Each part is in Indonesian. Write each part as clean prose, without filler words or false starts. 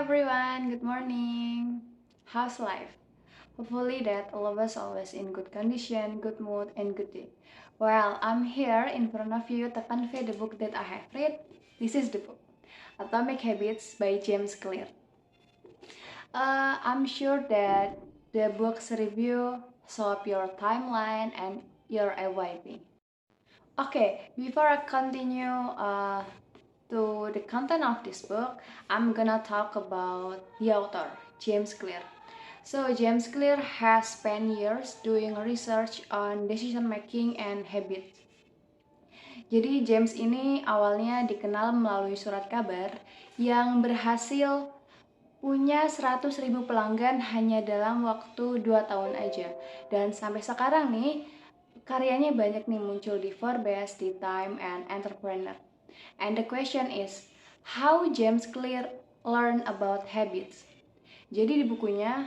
everyone, good morning. How's life? Hopefully that all of us always in good condition, good mood, and good day. Well, I'm here in front of you to convey the book that I have read. This is the book, Atomic Habits by James Clear. I'm sure that the book's review show up your timeline and your FYP. Okay, before I continue to the content of this book, I'm gonna talk about the author, James Clear. So James Clear has spent years doing research on decision making and habits. Jadi James ini awalnya dikenal melalui surat kabar yang berhasil punya 100.000 pelanggan hanya dalam waktu 2 tahun aja. Dan sampai sekarang nih, karyanya banyak nih muncul di Forbes, di Time, and Entrepreneur. And the question is, how James Clear learn about habits? Jadi di bukunya,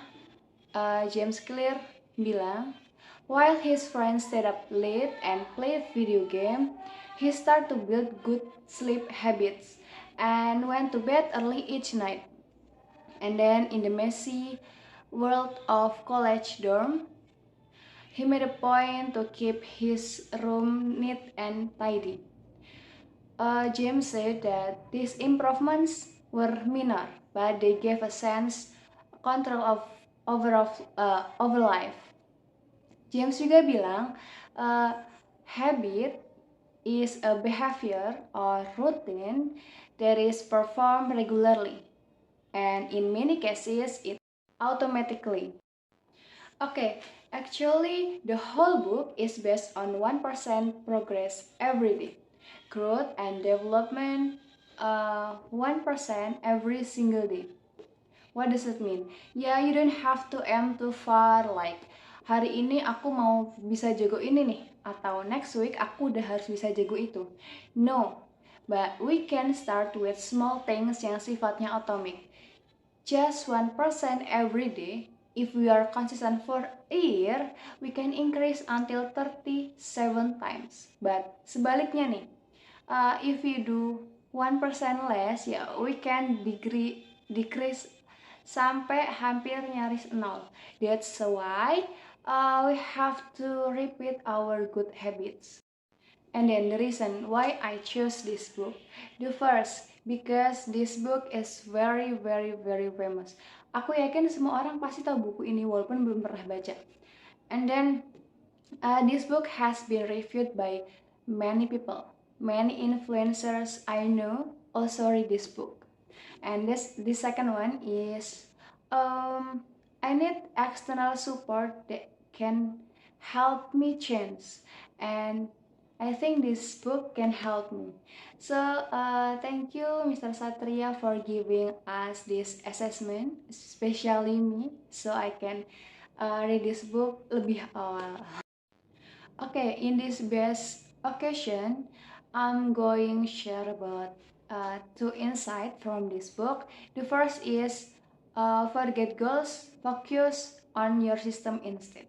James Clear bilang, while his friends stayed up late and played video game, he started to build good sleep habits and went to bed early each night. And then in the messy world of college dorm, he made a point to keep his room neat and tidy. James said that these improvements were minor, but they gave a sense control over life. James juga bilang, habit is a behavior or routine that is performed regularly, and in many cases, it automatically. Okay, actually, the whole book is based on 1% progress every day. Growth and development 1% every single day. What does it mean? Yeah, you don't have to aim too far, like hari ini aku mau bisa jago ini nih, atau next week aku udah harus bisa jago itu. No, but we can start with small things yang sifatnya atomic. Just 1% every day. If we are consistent for a year, we can increase until 37 times. But sebaliknya nih, if you do 1% less, ya we can decrease sampai hampir nyaris 0. That's why we have to repeat our good habits. And then the reason why I chose this book, the first, because this book is very famous. Aku yakin semua orang pasti tahu buku ini walaupun belum pernah baca. And then this book has been reviewed by many people. Many influencers I know also read this book. And the second one is I need external support that can help me change, and I think this book can help me. So thank you Mr. Satria for giving us this assessment, especially me, so I can read this book lebih awal. Okay, in this best occasion, I'm going to share about two insights from this book. The first is forget goals, focus on your system instead.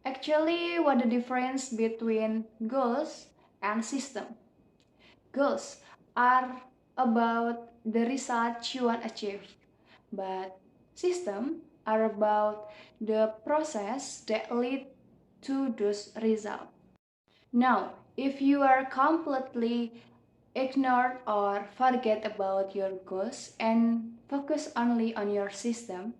Actually, what the difference between goals and system? Goals are about the result you want to achieve, but system are about the process that lead to those results. Now, if you are completely ignore or forget about your goals and focus only on your system,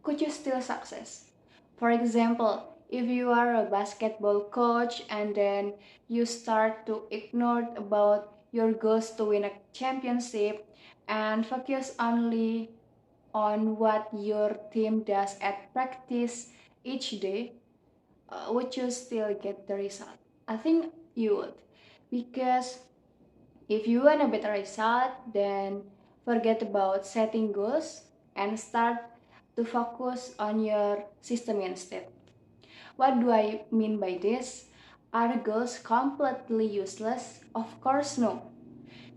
could you still success? For example, if you are a basketball coach and then you start to ignore about your goals to win a championship and focus only on what your team does at practice each day, would you still get the result? I think you would, because if you want a better result, then forget about setting goals and start to focus on your system instead. What do I mean by this? Are goals completely useless? Of course no.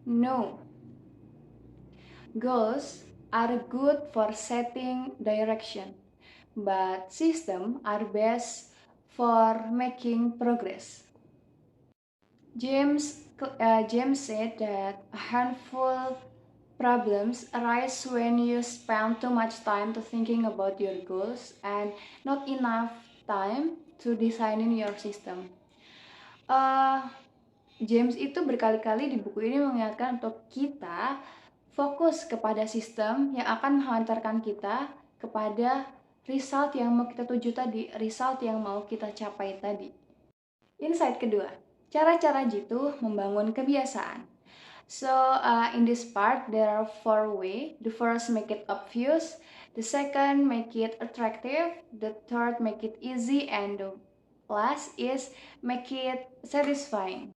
No. Goals are good for setting direction, but systems are best for making progress. James said that a handful Problems arise when you spend too much time to thinking about your goals and not enough time to designing your system. Uh, James itu berkali-kali di buku ini mengingatkan untuk kita fokus kepada sistem yang akan menghantarkan kita kepada result yang mau kita tuju tadi, result yang mau kita capai tadi. Insight kedua, cara-cara jitu membangun kebiasaan. So in this part there are 4 ways. The first, make it obvious. The second, make it attractive. The third, make it easy. And the last is make it satisfying.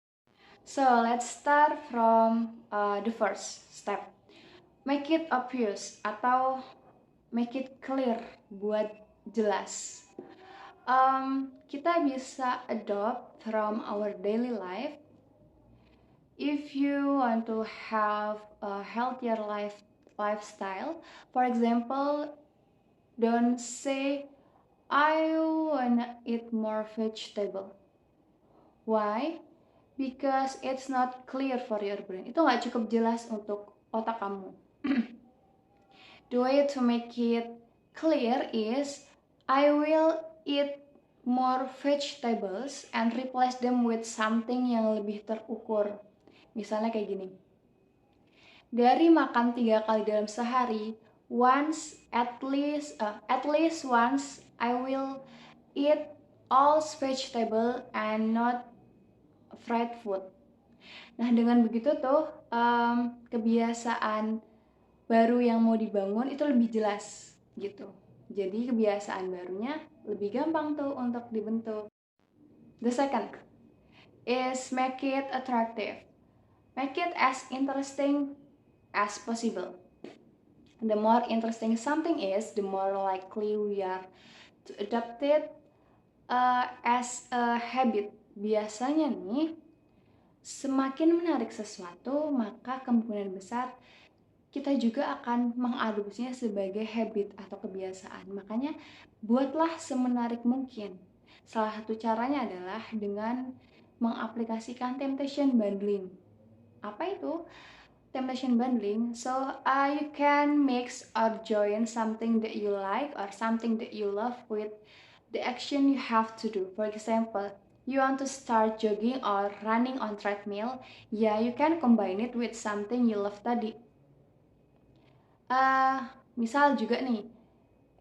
So let's start from the first step. Make it obvious atau make it clear, buat jelas. Kita bisa adopt from our daily life. If you want to have a healthier lifestyle, for example, don't say, I wanna eat more vegetable. Why? Because it's not clear for your brain. Itu nggak cukup jelas untuk otak kamu. The way to make it clear is, I will eat more vegetables and replace them with something yang lebih terukur. Misalnya kayak gini. Dari makan 3 kali dalam sehari, at least once I will eat all vegetable and not fried food. Nah, dengan begitu tuh kebiasaan baru yang mau dibangun itu lebih jelas gitu. Jadi kebiasaan barunya lebih gampang tuh untuk dibentuk. The second is make it attractive. Make it as interesting as possible. The more interesting something is, the more likely we are to adopt it as a habit. Biasanya nih, semakin menarik sesuatu, maka kemungkinan besar kita juga akan mengadopsinya sebagai habit atau kebiasaan. Makanya buatlah semenarik mungkin. Salah satu caranya adalah dengan mengaplikasikan temptation bundling. Apa itu temptation bundling? So you can mix or join something that you like or something that you love with the action you have to do. For example, you want to start jogging or running on treadmill, yeah, you can combine it with something you love tadi. Misal juga nih,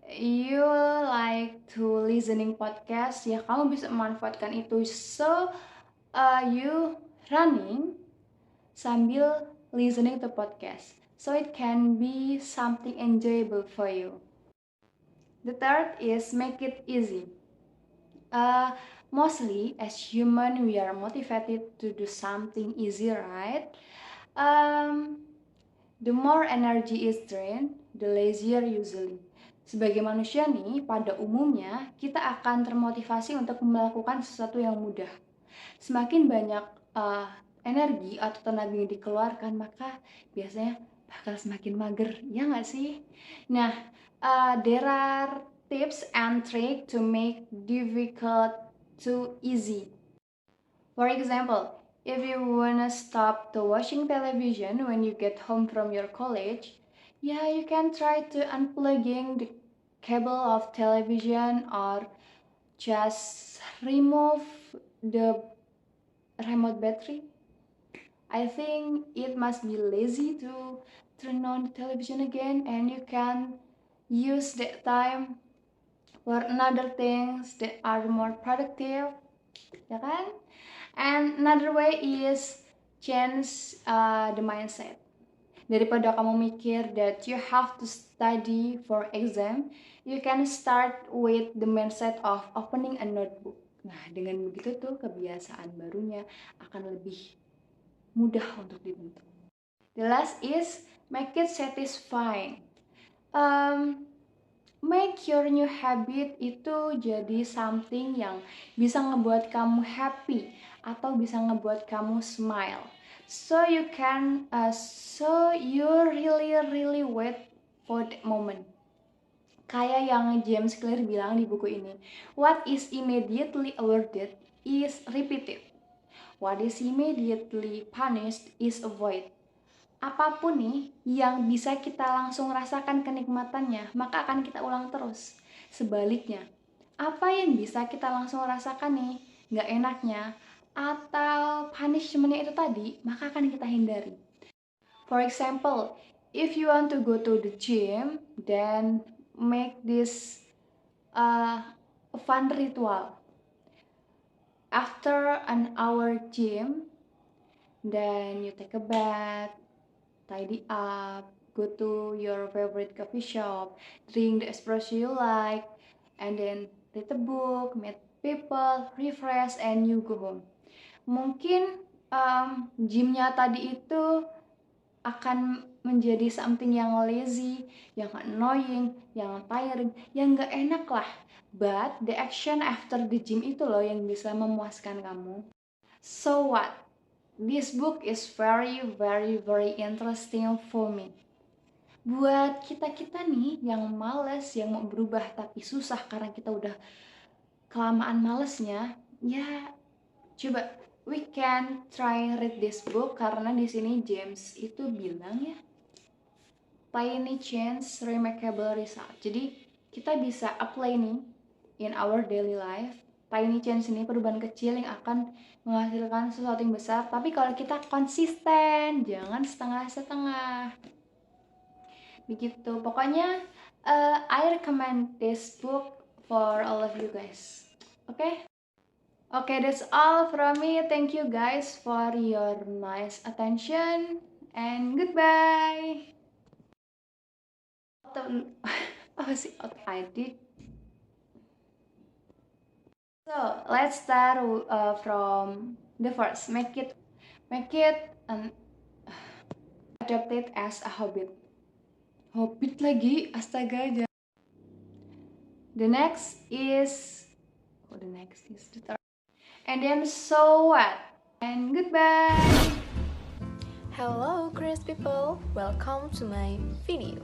you like to listening podcast, ya kamu bisa memanfaatkan itu. So you running sambil listening to podcast, so it can be something enjoyable for you. The third is make it easy. Mostly as human we are motivated to do something easy, right? The more energy is drained, the lazier usually. Sebagai manusia nih, pada umumnya kita akan termotivasi untuk melakukan sesuatu yang mudah. Semakin banyak energi atau tenaga yang dikeluarkan, maka biasanya bakal semakin mager, ya nggak sih? Nah, there are tips and tricks to make difficult to easy. For example, if you wanna stop to watching television when you get home from your college, yeah, you can try to unplugging the cable of television or just remove the remote battery. I think it must be lazy to turn on the television again, and you can use that time for another things that are more productive, ya kan? And another way is change the mindset. Daripada kamu mikir that you have to study for exam, you can start with the mindset of opening a notebook. Nah, dengan begitu tuh kebiasaan barunya akan lebih mudah untuk dibentuk. The last is make it satisfying. Make your new habit itu jadi something yang bisa ngebuat kamu happy atau bisa ngebuat kamu smile. So you really wait for that moment. Kayak yang James Clear bilang di buku ini, what is immediately awarded is repeated. What is immediately punished is avoided. apapun nih yang bisa kita langsung rasakan kenikmatannya, maka akan kita ulang terus. Sebaliknya, apa yang bisa kita langsung rasakan nih, nggak enaknya, atau punishmentnya itu tadi, maka akan kita hindari. For example, if you want to go to the gym, then make this a fun ritual. After an hour gym, then you take a bath, tidy up, go to your favorite coffee shop, drink the espresso you like, and then read a book, meet people, refresh, and you go home. Mungkin gymnya tadi itu akan menjadi something yang lazy, yang annoying, yang tiring, yang gak enak lah. But the action after the gym itu loh yang bisa memuaskan kamu. So what? This book is very interesting for me. Buat kita-kita nih yang males, yang mau berubah tapi susah karena kita udah kelamaan malesnya, ya coba we can try read this book karena di sini James itu bilang ya tiny change remarkable result. Jadi kita bisa apply nih in our daily life. Tiny change ini perubahan kecil yang akan menghasilkan sesuatu yang besar. Tapi kalau kita konsisten, jangan setengah-setengah. Begitu. Pokoknya I recommend this book for all of you guys. Okay? Okay, that's all from me. Thank you guys for your nice attention and goodbye. Apa sih I did? So let's start from the first. Make it adapt it as a habit. Hobbit lagi, astaga aja. The next is the third. And then so what? And goodbye. Hello curious people, welcome to my video.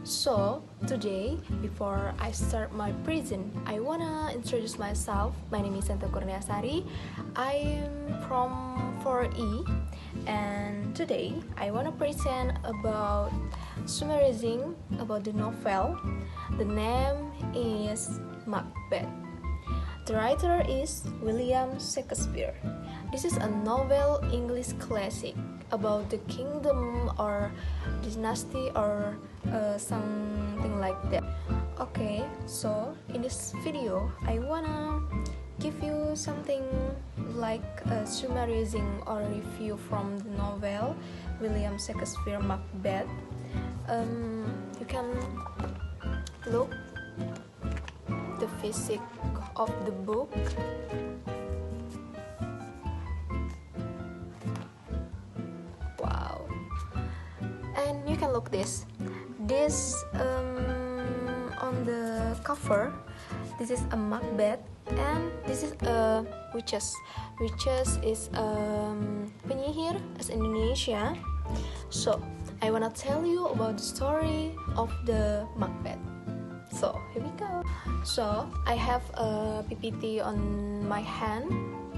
So today, before I start my present, I wanna introduce myself. My name is Santa Kurniasari. I am from 4E, and today I wanna present about summarizing about the novel. The name is Macbeth. The writer is William Shakespeare. This is a novel English classic about the kingdom or dynasty or something like that. Okay, so in this video I wanna give you something like a summarizing or review from the novel William Shakespeare Macbeth. You can look the physics of the book. Wow. And you can look this on the cover. This is a Macbeth, and this is a witches. Witches is penyihir as Indonesia. So I wanna tell you about the story of the Macbeth. So here we go. So I have a PPT on my hand.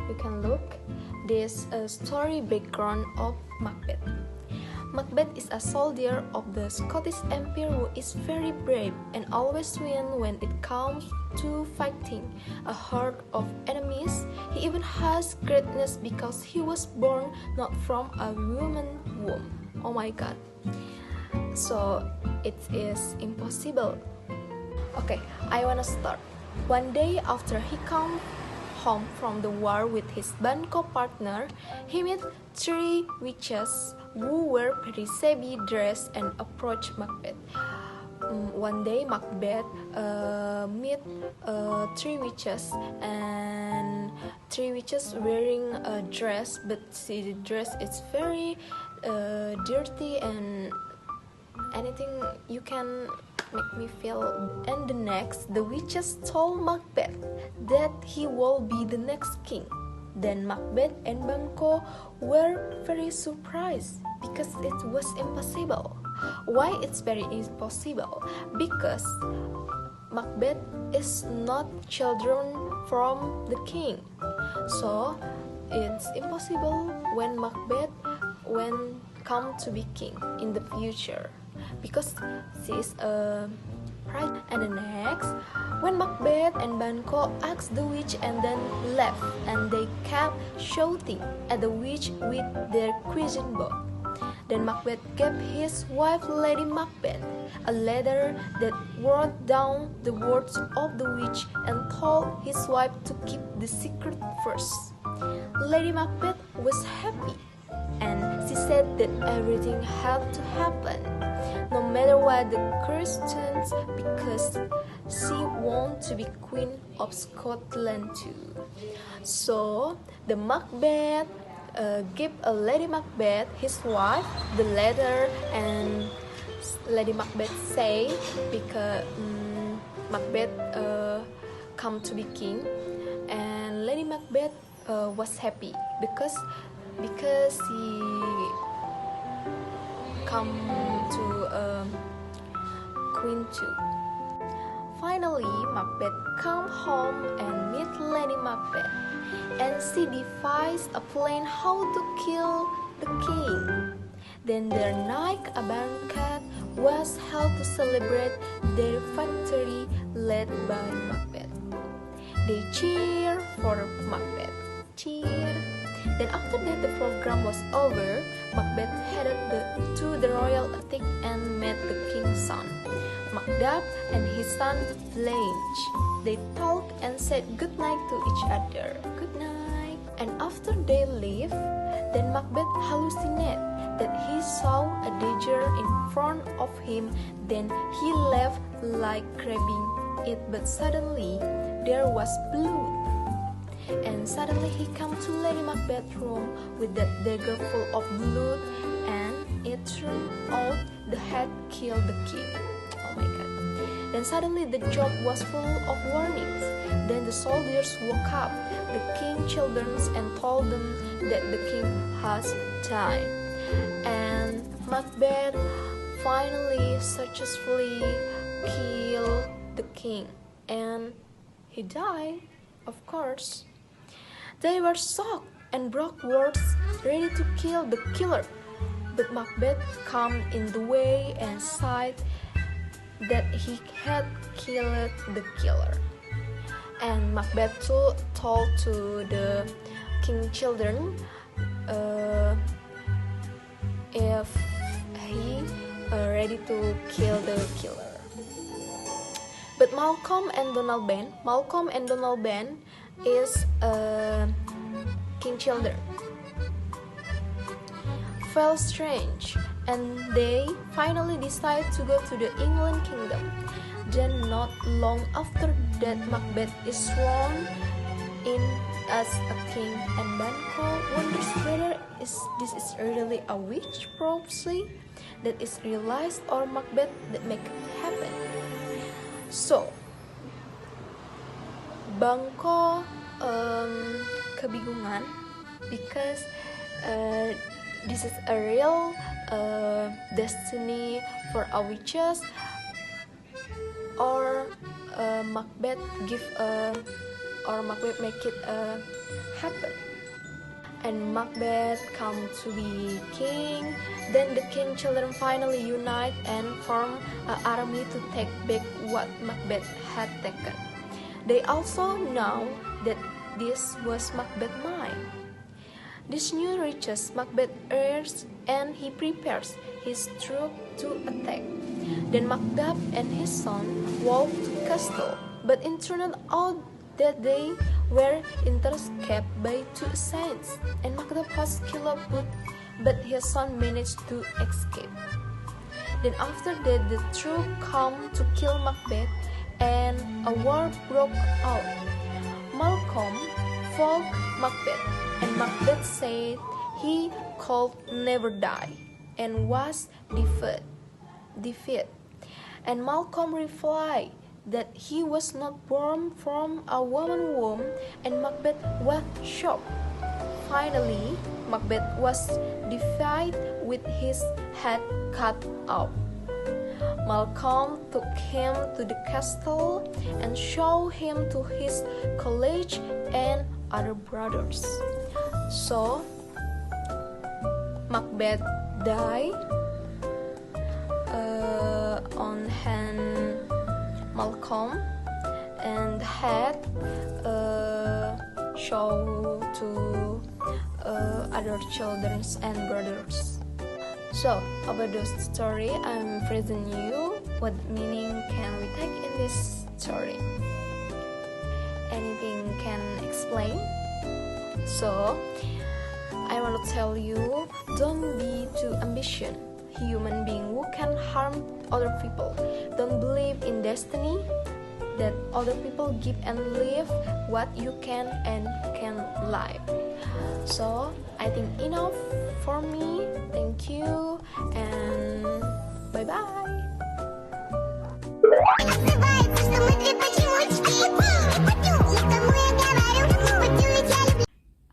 You can look this story background of Macbeth. Macbeth is a soldier of the Scottish Empire who is very brave and always wins when it comes to fighting a horde of enemies. He even has greatness because he was born not from a woman's womb. Oh my god. So it is impossible. Okay, I wanna start. One day after he comes home from the war with his Banco partner, he met 3 witches who were very shabby dressed and approached Macbeth. One day Macbeth met 3 witches, and 3 witches wearing a dress, but the dress is very dirty and anything you can make me feel. And the next, the witches told Macbeth that he will be the next king. Then Macbeth and Banquo were very surprised because it was impossible. Why it's very impossible? Because Macbeth is not children from the king. So it's impossible when Macbeth come to be king in the future because she is a bride. And the next, when Macbeth and Banquo asked the witch and then left, and they kept shouting at the witch with their question book. Then Macbeth gave his wife Lady Macbeth a letter that wrote down the words of the witch and told his wife to keep the secret first. Lady Macbeth was happy, and she said that everything had to happen, no matter what the curse turns, because she wanted to be Queen of Scotland too. So the Macbeth gave a Lady Macbeth, his wife, the letter, and Lady Macbeth say because Macbeth come to be king, and Lady Macbeth was happy because he come to queen too. Finally, Macbeth come home and meet Lady Macbeth, and she devised a plan how to kill the king. Then their night a banquet was held to celebrate their victory led by Macbeth. They cheer for Macbeth. Cheer. Then after that the program was over, Macbeth headed to the royal attic and met the king's son, Macduff, and his son Blanche. They talked and said good night to each other. Good night. And after they left, then Macbeth hallucinated that he saw a dagger in front of him. Then he left like grabbing it, but suddenly there was blood. And suddenly he came to Lady Macbeth's room with that dagger full of blood, and it turned out the head killed the king. Oh my god. Then suddenly the job was full of warnings. Then the soldiers woke up the king's children and told them that the king has died. And Macbeth finally successfully killed the king, and he died, of course. They were shocked and broke words, ready to kill the killer. But Macbeth came in the way and said that he had killed the killer. And Macbeth told to the king's children if he ready to kill the killer. But Malcolm and Donald Ben is king children. Felt strange, and they finally decided to go to the England kingdom. Then not long after that, Macbeth is sworn in as a king, and Banquo wonders whether this is really a witch prophecy that is realized or Macbeth that make it happen. So Banquo kebingungan because this is a real destiny for a witches, or Macbeth make it happen. And Macbeth come to be king. Then the king children finally unite and form an army to take back what Macbeth had taken. They also know that this was Macbeth's mind. This new reaches Macbeth ears, and he prepares his troops to attack. Then Macduff and his son walked to the castle, but it turned out that they were intercepted by two assassins, and Macduff was killed, but his son managed to escape. Then after that, the troops come to kill Macbeth, and a war broke out. Malcolm fought Macbeth, and Macbeth said he could never die and was defeated. And Malcolm replied that he was not born from a woman's womb, and Macbeth was shocked. Finally, Macbeth was defeated with his head cut off. Malcolm took him to the castle and showed him to his colleagues and other brothers. So Macbeth die. On hand Malcolm, and head show to other children and brothers. So about the story I'm present you, what meaning can we take in this story? Anything can explain? So I want to tell you, don't be too ambitious human being who can harm other people. Don't believe in destiny that other people give and live what you can and can live. So I think enough for me. Thank you and bye bye.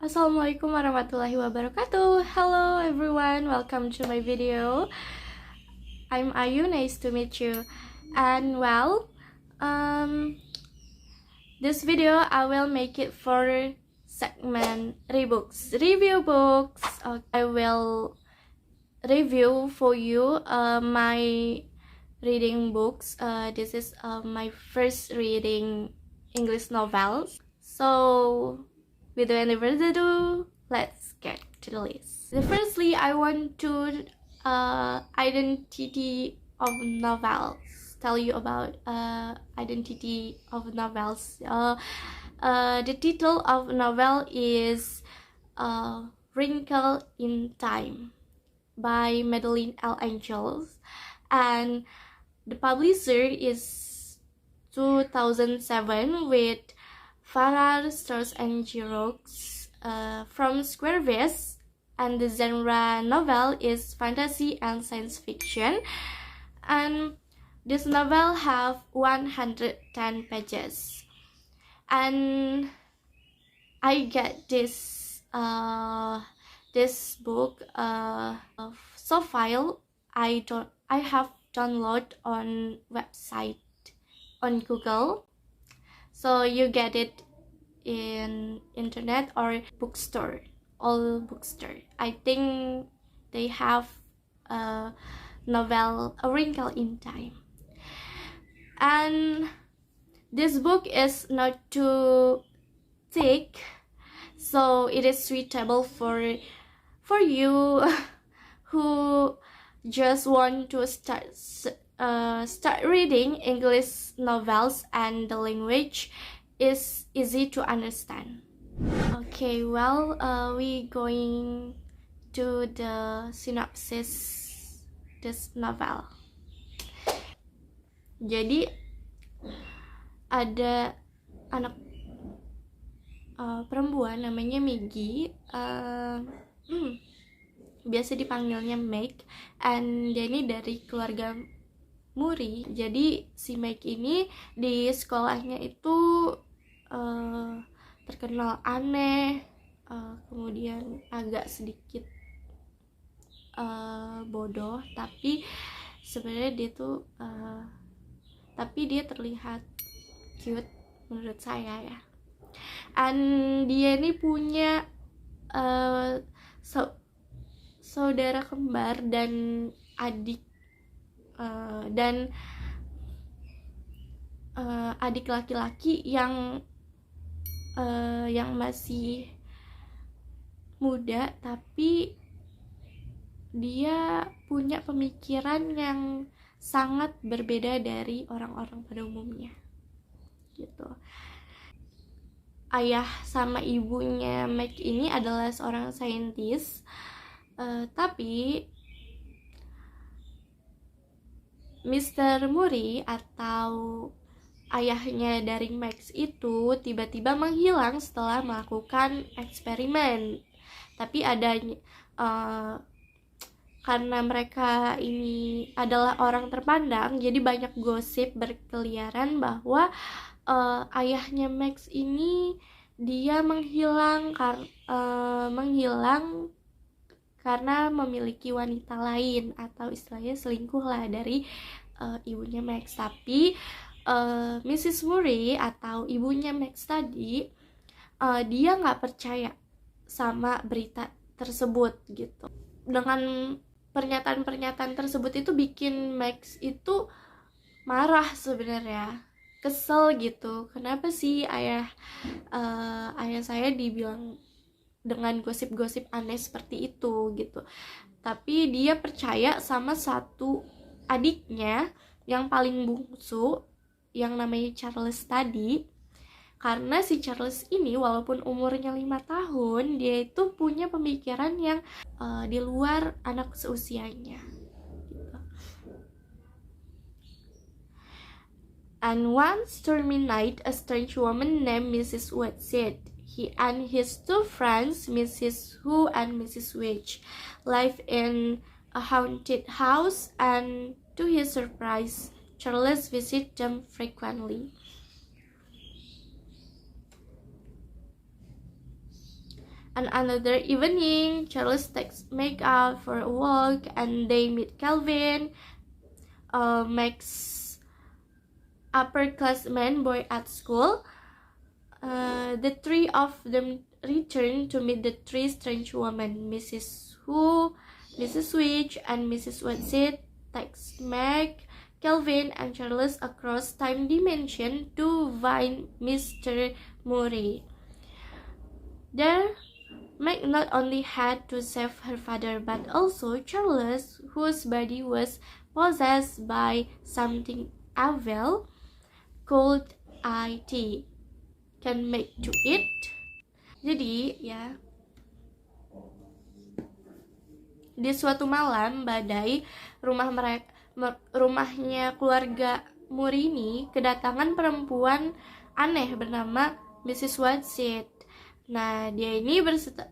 Assalamualaikum warahmatullahi wabarakatuh. Hello everyone, welcome to my video. I'm Ayu, nice to meet you. And well, this video I will make it for segment review books. I will review for you my reading books. This is my first reading English novels. So without any further ado, let's get to the list. Firstly, I want to identity of novels. Tell you about identity of novels. The title of novel is Wrinkle in Time by Madeline L. Angels, and the publisher is 2007 with Farrar, Straus and Giroux from Square Vase, and the genre novel is fantasy and science fiction, and this novel have 110 pages, and I get this book so file I have download on website on Google. So you get it in internet or bookstore, all bookstore. I think they have a novel, A Wrinkle in Time. And this book is not too thick, so it is suitable for you who just want to start reading English novels and the language is easy to understand. Okay, well, we going to the synopsis this novel. Jadi ada anak perempuan namanya Maggie, biasa dipanggilnya Meg, and dia ini dari keluarga Muri. Jadi si Meg ini di sekolahnya itu terkenal aneh, kemudian agak sedikit bodoh, tapi sebenarnya dia tuh tapi dia terlihat cute menurut saya ya. And dia ini punya saudara kembar dan adik adik laki-laki yang masih muda, tapi dia punya pemikiran yang sangat berbeda dari orang-orang pada umumnya gitu. Ayah sama ibunya Meg ini adalah seorang saintis, tapi Mr. Muri atau ayahnya dari Max itu tiba-tiba menghilang setelah melakukan eksperimen. Tapi adanya karena mereka ini adalah orang terpandang, jadi banyak gosip berkeliaran bahwa ayahnya Max ini dia menghilang karena memiliki wanita lain, atau istilahnya selingkuh lah dari ibunya Max. Tapi Mrs. Muri atau ibunya Max tadi dia nggak percaya sama berita tersebut gitu. Dengan pernyataan-pernyataan tersebut itu bikin Max itu marah sebenarnya, kesel gitu. Kenapa sih ayah saya dibilang dengan gosip-gosip aneh seperti itu gitu. Tapi dia percaya sama satu adiknya yang paling bungsu yang namanya Charles tadi. Karena si Charles ini walaupun umurnya 5 tahun, dia itu punya pemikiran yang di luar anak seusianya gitu. And one stormy night, a strange woman named Mrs. Whitsett, he and his two friends, Mrs. Who and Mrs. Witch, live in a haunted house, and to his surprise, Charles visited them frequently. And another evening, Charles takes Meg out for a walk, and they meet Calvin, Meg's upperclassman boy at school. The three of them return to meet the three strange women. Mrs. Who, Mrs. Witch, and Mrs. Whitsett takes Meg, Calvin, and Charles across time dimension to find Mr. Murray. There, Meg not only had to save her father, but also Charles, whose body was possessed by something evil called IT. Can Meg do it? Jadi ya, di suatu malam badai, rumahnya keluarga Murray ini kedatangan perempuan aneh bernama Mrs. Whitsett. Nah, dia ini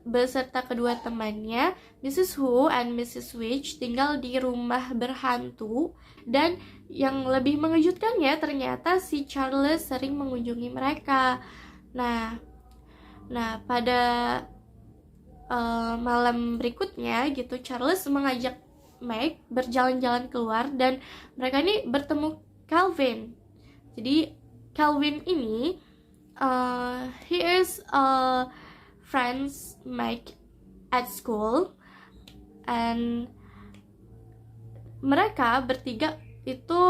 beserta kedua temannya, Mrs. Who and Mrs. Witch, tinggal di rumah berhantu. Dan yang lebih mengejutkannya, ternyata si Charles sering mengunjungi mereka. Nah pada malam berikutnya gitu, Charles mengajak Meg berjalan-jalan keluar, dan mereka ini bertemu Calvin. Jadi Calvin ini he is a friends Meg at school, and mereka bertiga itu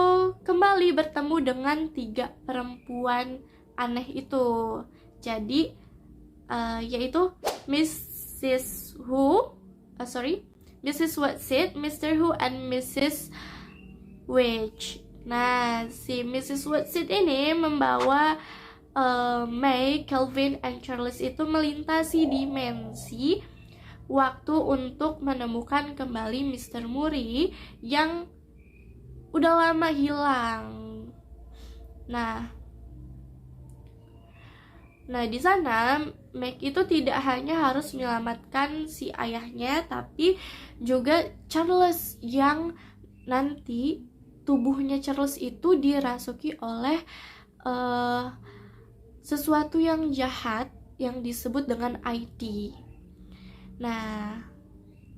kembali bertemu dengan tiga perempuan aneh itu. Jadi yaitu Mrs. Whitsett, Mr. Who, and Mrs. Witch. Nah, si Mrs. Whitsett ini membawa Meg, Calvin, and Charles itu melintasi dimensi waktu untuk menemukan kembali Mr. Murray yang udah lama hilang. Nah di sana Meg itu tidak hanya harus menyelamatkan si ayahnya, tapi juga Charles, yang nanti tubuhnya Charles itu dirasuki oleh sesuatu yang jahat yang disebut dengan IT. Nah,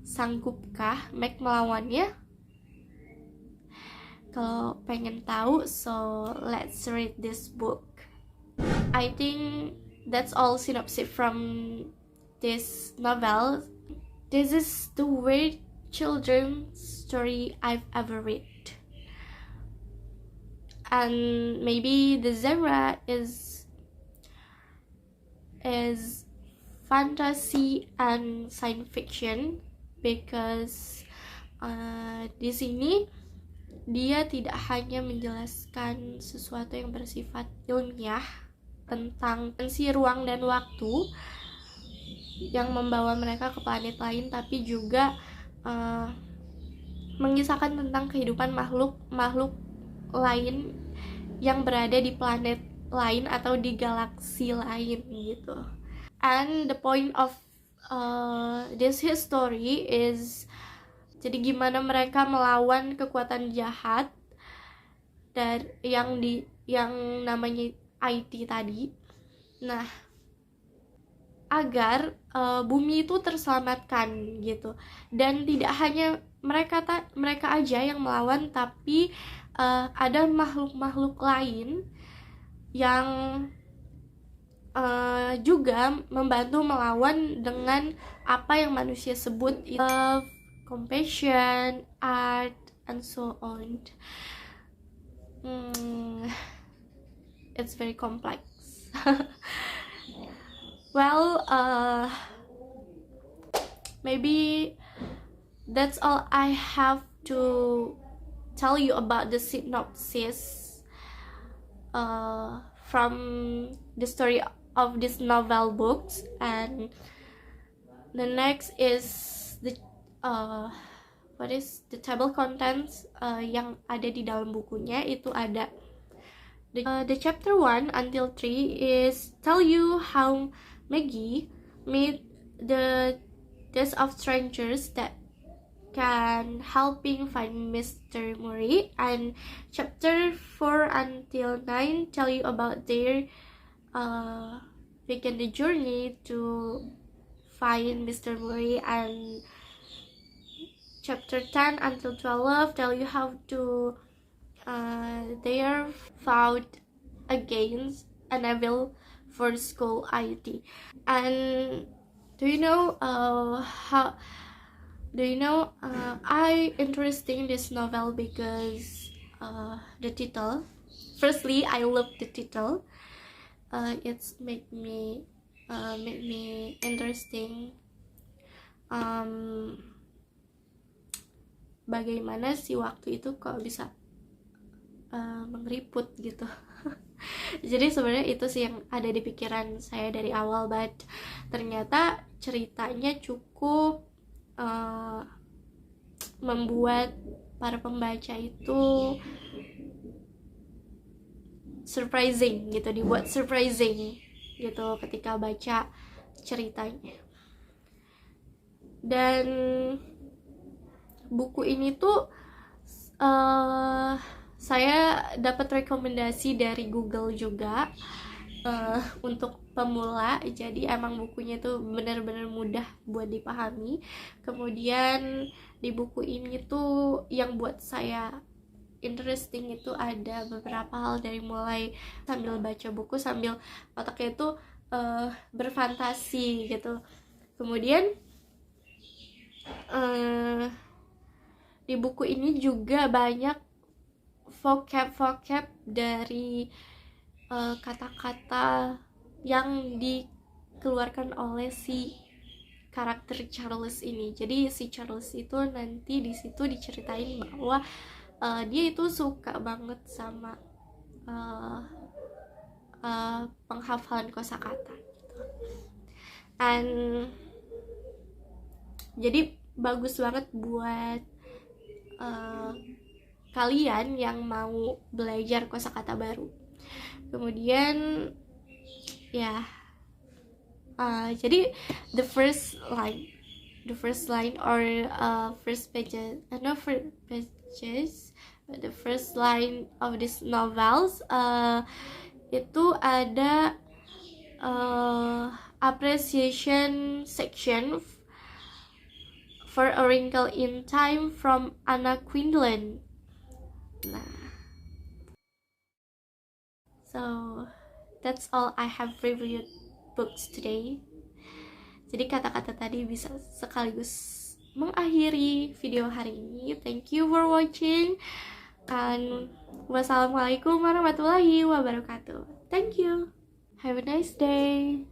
sanggupkah Meg melawannya? Kalau pengen tahu, so let's read this book. I think that's all synopsis from this novel. This is the weird children's story I've ever read. And maybe the genre is fantasy and science fiction, because di sini dia tidak hanya menjelaskan sesuatu yang bersifat ilmiah tentang tensi ruang dan waktu yang membawa mereka ke planet lain, tapi juga mengisahkan tentang kehidupan makhluk lain yang berada di planet lain atau di galaksi lain gitu. And the point of this history is, jadi gimana mereka melawan kekuatan jahat dan yang namanya IT tadi. Nah, agar bumi itu terselamatkan gitu. Dan tidak hanya mereka aja yang melawan, tapi ada makhluk-makhluk lain yang juga membantu melawan dengan apa yang manusia sebut compassion, art, and so on. It's very complex. Well, maybe that's all I have to tell you about the synopsis from the story of this novel books. And the next is the what is the table contents yang ada di dalam bukunya. Itu ada the chapter 1 until 3 is tell you how Maggie meet the deaths of strangers that can helping find Mr. Murray, and chapter 4 until 9 tell you about their begin the journey to find Mr. Murray, and chapter 10 until 12 tell you how to they are found against a Neville for school IT. And do you know I interesting this novel because the title. Firstly, I love the title. It's make me interesting. Bagaimana sih waktu itu kok bisa mengeriput gitu. Jadi sebenarnya itu sih yang ada di pikiran saya dari awal, but ternyata ceritanya cukup membuat para pembaca itu surprising gitu, dibuat surprising gitu ketika baca ceritanya. Dan buku ini tuh saya dapat rekomendasi dari Google juga untuk pemula. Jadi emang bukunya tuh benar-benar mudah buat dipahami. Kemudian di buku ini tuh yang buat saya interesting itu ada beberapa hal, dari mulai sambil baca buku sambil otaknya itu berfantasi gitu. Kemudian di buku ini juga banyak vocab dari kata-kata yang dikeluarkan oleh si karakter Charles ini. Jadi si Charles itu nanti di situ diceritain bahwa dia itu suka banget sama penghafalan kosakata gitu. And jadi bagus banget buat kalian yang mau belajar kosakata baru. Kemudian ya jadi the first line or first pages, the first line of this novels itu ada appreciation section for a Wrinkle in Time from Anna Quindlen. Nah, so that's all I have reviewed books today. Jadi kata-kata tadi bisa sekaligus mengakhiri video hari ini. Thank you for watching, and wassalamualaikum warahmatullahi wabarakatuh. Thank you. Have a nice day.